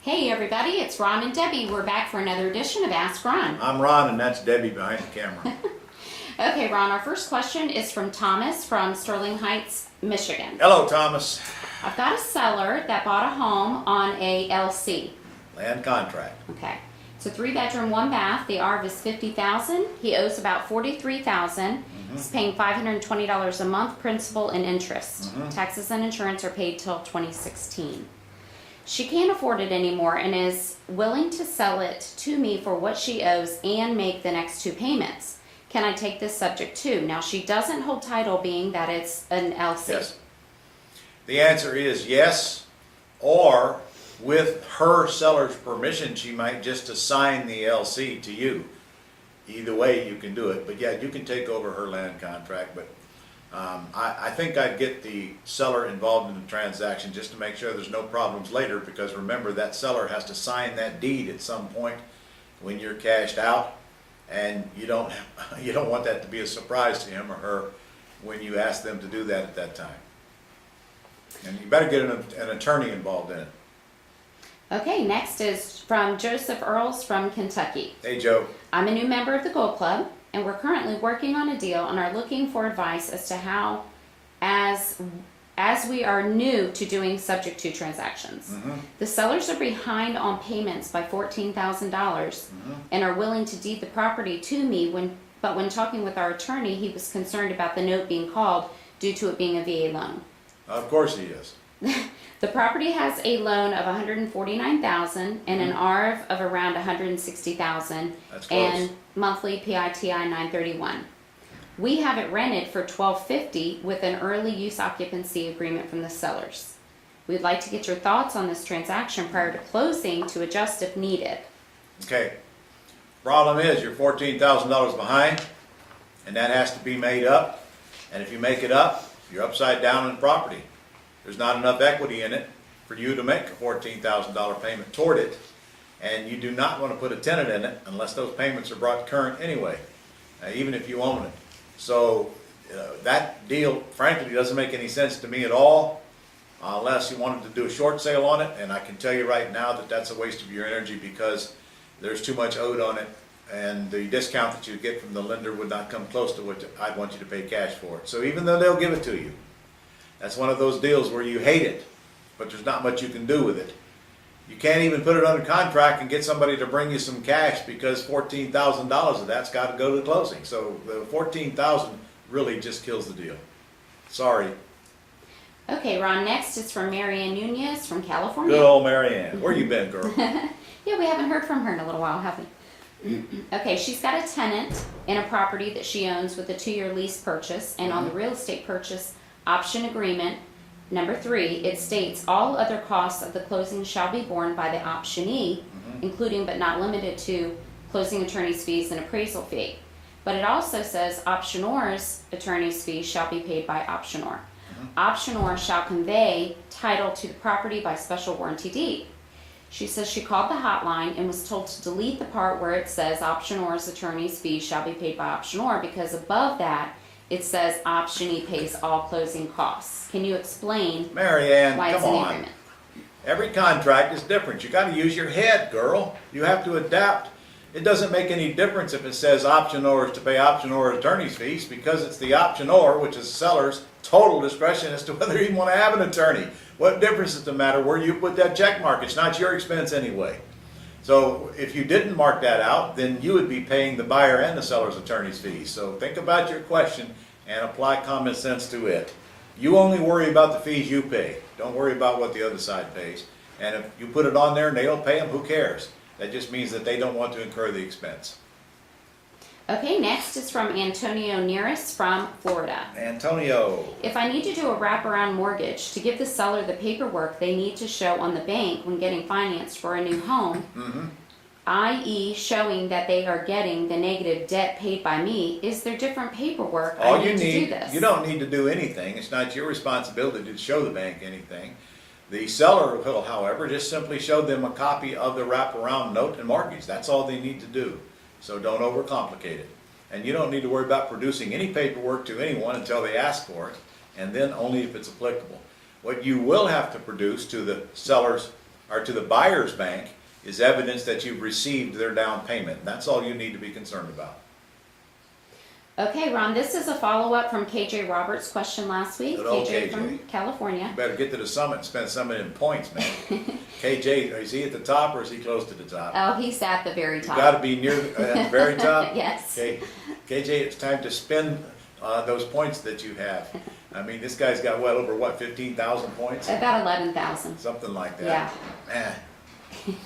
Hey everybody, it's Ron and Debbie. We're back for another edition of Ask Ron. I'm Ron and that's Debbie behind the camera. Okay, Ron, our first question is from Thomas from Sterling Heights, Michigan. Hello, Thomas. I've got a seller that bought a home on a LC. Land contract. Okay. It's a 3-bedroom, 1-bath. The ARV is $50,000. He owes about $43,000. He's paying $520 a month, principal and interest. Taxes and insurance are paid till 2016. She can't afford it anymore and is willing to sell it to me for what she owes and make the next 2 payments. Can I take this subject to? Now, she doesn't hold title, being that it's an LC. Yes. The answer is yes, or with her seller's permission, she might just assign the LC to you. Either way, you can do it. But yeah, you can take over her land contract. But I think I'd get the seller involved in the transaction just to make sure there's no problems later, because remember, that seller has to sign that deed at some point when you're cashed out, and you don't want that to be a surprise to him or her when you ask them to do that at that time. And you better get an attorney involved in it. Okay, next is from Joseph Earls from Kentucky. Hey, Joe. I'm a new member of the Gold Club, and we're currently working on a deal and are looking for advice as to how, as we are new to doing subject to transactions. The sellers are behind on payments by $14,000 and are willing to deed the property to me, but when talking with our attorney, he was concerned about the note being called due to it being a VA loan. Of course he is. The property has a loan of $149,000 and an ARV of around $160,000 That's close. and monthly PITI $931. We have it rented for $1,250 with an early use occupancy agreement from the sellers. We'd like to get your thoughts on this transaction prior to closing to adjust if needed. Okay. Problem is, you're $14,000 behind, and that has to be made up. And if you make it up, you're upside down in property. There's not enough equity in it for you to make a $14,000 payment toward it. And you do not want to put a tenant in it unless those payments are brought current anyway, even if you own it. So that deal, frankly, doesn't make any sense to me at all, unless you wanted to do a short sale on it. And I can tell you right now that that's a waste of your energy, because there's too much owed on it, and the discount that you get from the lender would not come close to what I'd want you to pay cash for it. So even though they'll give it to you, that's one of those deals where you hate it, but there's not much you can do with it. You can't even put it under contract and get somebody to bring you some cash, because $14,000 of that's got to go to the closing. So the $14,000 really just kills the deal. Sorry. Okay, Ron, next is from Marianne Nunez from California. Good old Marianne. Where you been, girl? Yeah, we haven't heard from her in a little while, have we? Okay, she's got a tenant in a property that she owns with a 2-year lease purchase, and on the real estate purchase option agreement, number 3, it states all other costs of the closing shall be borne by the optionee, including but not limited to closing attorney's fees and appraisal fee. But it also says optioneur's attorney's fees shall be paid by optioneur. Optioneur shall convey title to the property by special warranty deed. She says she called the hotline and was told to delete the part where it says optioneur's attorney's fees shall be paid by optioneur, because above that it says optionee pays all closing costs. Can you explain Marianne, why it's come in the on. agreement? Every contract is different. You got to use your head, girl. You have to adapt. It doesn't make any difference if it says optioneur is to pay optioneur attorney's fees, because it's the optioneur, which is the seller's total discretion as to whether you want to have an attorney. What difference does it matter where you put that check mark? It's not your expense anyway. So if you didn't mark that out, then you would be paying the buyer and the seller's attorney's fees. So think about your question and apply common sense to it. You only worry about the fees you pay. Don't worry about what the other side pays. And if you put it on there and they don't pay them, who cares? That just means that they don't want to incur the expense. Okay, next is from Antonio Neris from Florida. Antonio. If I need to do a wraparound mortgage to give the seller the paperwork they need to show on the bank when getting financed for a new home, i.e. showing that they are getting the negative debt paid by me, is there different paperwork I need to do this? You don't need to do anything. It's not your responsibility to show the bank anything. The seller will, however, just simply show them a copy of the wraparound note and mortgage. That's all they need to do. So don't overcomplicate it. And you don't need to worry about producing any paperwork to anyone until they ask for it, and then only if it's applicable. What you will have to produce to the seller's or to the buyer's bank is evidence that you've received their down payment. And that's all you need to be concerned about. Okay, Ron, this is a follow-up from KJ Roberts' question last week. Good old KJ from KJ. California. You better get to the summit and spend some of them points, man. KJ, is he at the top or is he close to the top? Oh, he's at the very You top. gotta be near at the very top? Yes. Okay, KJ, it's time to spend those points that you have. I mean, this guy's got well over, 15,000 points? About 11,000. Something like that. Yeah. Man,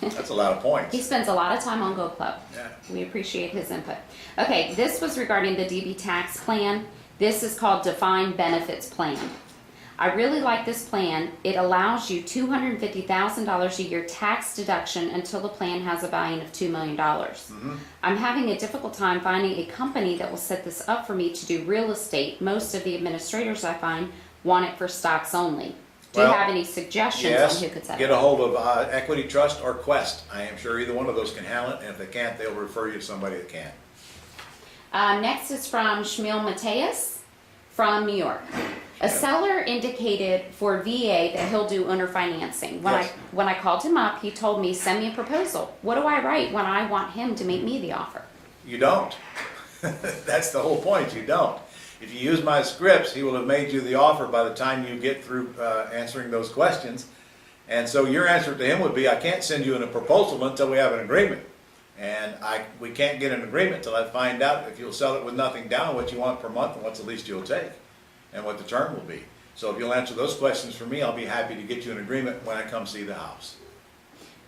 that's a lot of points. He spends a lot of time on Go Club. Yeah. We appreciate his input. Okay, this was regarding the DB tax plan. This is called Defined Benefits Plan. I really like this plan. It allows you $250,000 a year tax deduction until the plan has a value of $2 million. I'm having a difficult time finding a company that will set this up for me to do real estate. Most of the administrators I find want it for stocks only. Do you Well, have any suggestions Yes, on who could set get it a up? hold of Equity Trust or Quest. I am sure either one of those can handle it, and if they can't, they'll refer you to somebody that can. Next is from Shmuel Mateus from New York. A seller indicated for VA that he'll do owner financing. Yes. When I called him up, he told me, send me a proposal. What do I write when I want him to make me the offer? You don't. That's the whole point, you don't. If you use my scripts, he will have made you the offer by the time you get through answering those questions. And so your answer to him would be, I can't send you in a proposal until we have an agreement. And we can't get an agreement until I find out if you'll sell it with nothing down, what you want per month, and what's the least you'll take, and what the term will be. So if you'll answer those questions for me, I'll be happy to get you an agreement when I come see the house.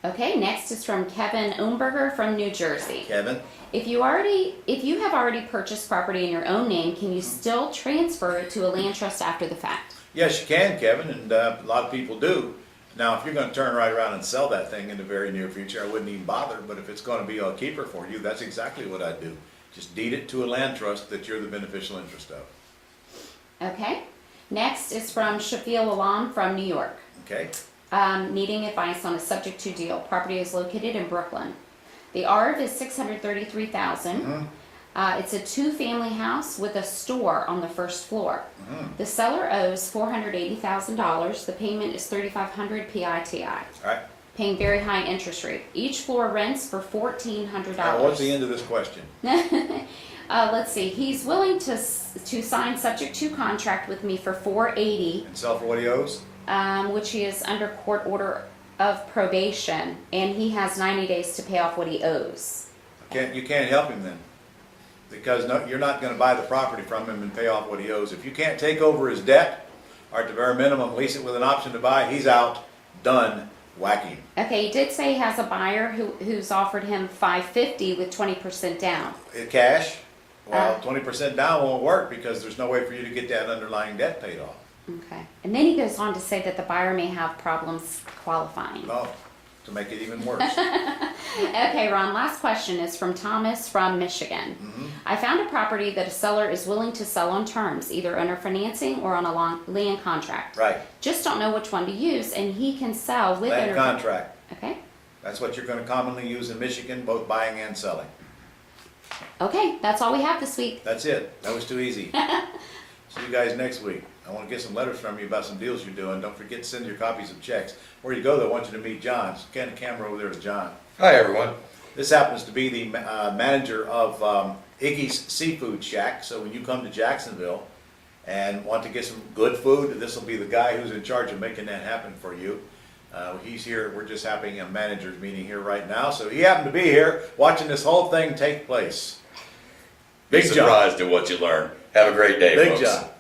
Okay, next is from Kevin Umberger from New Jersey. Kevin? If you have already purchased property in your own name, can you still transfer it to a land trust after the fact? Yes, you can, Kevin, and a lot of people do. Now, if you're going to turn right around and sell that thing in the very near future, I wouldn't even bother, but if it's going to be a keeper for you, that's exactly what I'd do. Just deed it to a land trust that you're the beneficial interest of. Okay. Next is from Shafiel Alam from New York. Okay? Needing advice on a subject to deal. Property is located in Brooklyn. The ARV is $633,000. It's a two-family house with a store on the first floor. The seller owes $480,000. The payment is $3,500 PITI. All right. Paying very high interest rate. Each floor rents for $1,400. Now, what's the end of this question? Let's see. He's willing to sign subject to contract with me for $480,000. And sell for what he owes? Which he is under court order of probation, and he has 90 days to pay off what he owes. You can't help him then, because you're not going to buy the property from him and pay off what he owes. If you can't take over his debt, or at the very minimum lease it with an option to buy, he's out, done, whack him. Okay, he did say he has a buyer who's offered him $550,000 with 20% down. Cash? Well, 20% down won't work because there's no way for you to get that underlying debt paid off. Okay, and then he goes on to say that the buyer may have problems qualifying. No, to make it even worse. Okay, Ron, last question is from Thomas from Michigan. I found a property that a seller is willing to sell on terms, either owner financing or on a land contract. Right. Just don't know which one to use, and he can sell with Land owner contract. Okay. That's what you're going to commonly use in Michigan, both buying and selling. Okay, that's all we have this week. That's it. That was too easy. See you guys next week. I want to get some letters from you about some deals you're doing. Don't forget to send your copies of checks. Before you go, though, I want you to meet John. Scan the camera over there to John. Hi, everyone. This happens to be the manager of Iggy's Seafood Shack. So when you come to Jacksonville and want to get some good food, this will be the guy who's in charge of making that happen for you. He's here. We're just having a manager's meeting here right now. So he happened to be here watching this whole thing take place. Be Big job. surprised at what you learn. Have a great day, Big folks. job.